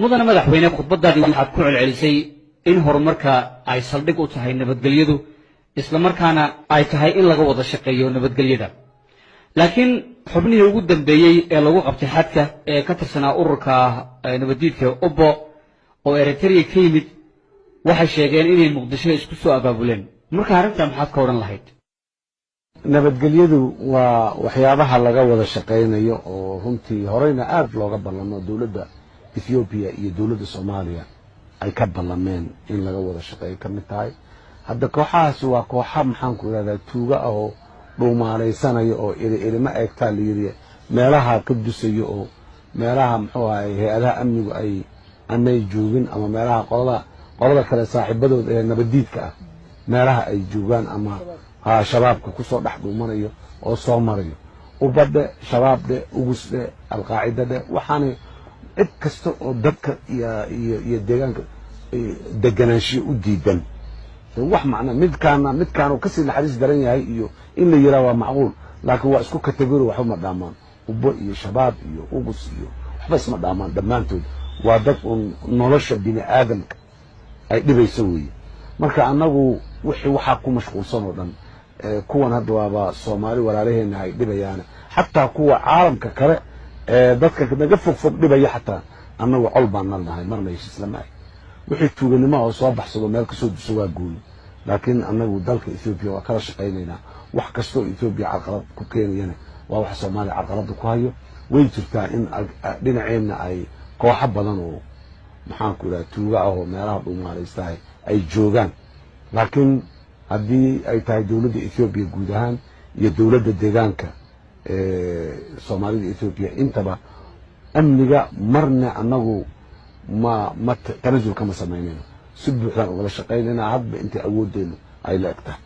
mudana madaxweyne khudbadaadii waxaad ku celcelisay in horumarka ay saldhig u tahay nabadgelyadu isla markaana ay tahay in laga wada shaqeeyo nabadgelyada laakiin xubnihii ugu dambeeyay ee lagu qabtay xadka ee ka tirsanaa ururka nabadiidka ubbo oo Eritrea ka yimid waxay sheegeen inay muqdisho isku soo abaabuleen marka arrinta maxaad ka oran lahayd nabadgelyadu waa waxyaabaha laga wada shaqeynayo oo runtii horeyna aad looga ballamo dawladda Ethiopia iyo dawladda Soomaaliya ay ka ballameen in laga wada shaqeeyo kamid tahay hadda kooxahaas waa kooxa maxaan ku raadaa tuuga oo dhuumaanaysanayo oo ilma eegtaa la yiri meelaha ka dusayo oo meelaha muxuu ahay hay'adaha amnigu ay anay joogin ama meelaha qolada kale saaxiibadooda ee nabadiidka ah meelaha ay joogaan ama shabaabka ku soo dhax dhuumanayo oo soo marayo ubadde shabaabde ugusde alqaacidade waxaanay cid kasta oo dadka iyo deegaanka deganaanshiyo u diidan wax macna midkaan oo ka sii naxariis daran yahay iyo in la yiraahdo waa macquul laakiin waa isku kategori waxba ma dhaamaan ubbo iyo shabaab iyo ugus iyo waxba isma dhaamaan dhammaantood waa dad nolosha bini aadamka ay dhibayso weeye marka annagu wixii waxa ku mashquulsan oo dhan kuwan hadda waaba Soomaali walaalaheena ay dhibayaan xataa kuwa caalamka kale dadka naga fog dhibaya xataa annagu col baan nahay marna islaamay wixii tuuganimo oo soo baxsado meel ka soo duso waa gooy laakiin annagu dalka Ethiopia waa kala shaqeynayna wax kasto Ethiopia caqabad ku keenayna waa wax Soomaali caqabad ku hayo way jirtaa in dhinaceena ay koox badan oo maxaan ku raad tuuga ah oo meelaha dhuumaanaystahay ay joogaan laakiin haddii ay tahay dawladda Ethiopia guud ahaan iyo dawladda deegaanka Soomaalida Ethiopia intaba amniga marna annagu ma tanazul kama sameynayno si buuxda uga shaqeynayna hadba inta awooddeenu ay la egtahay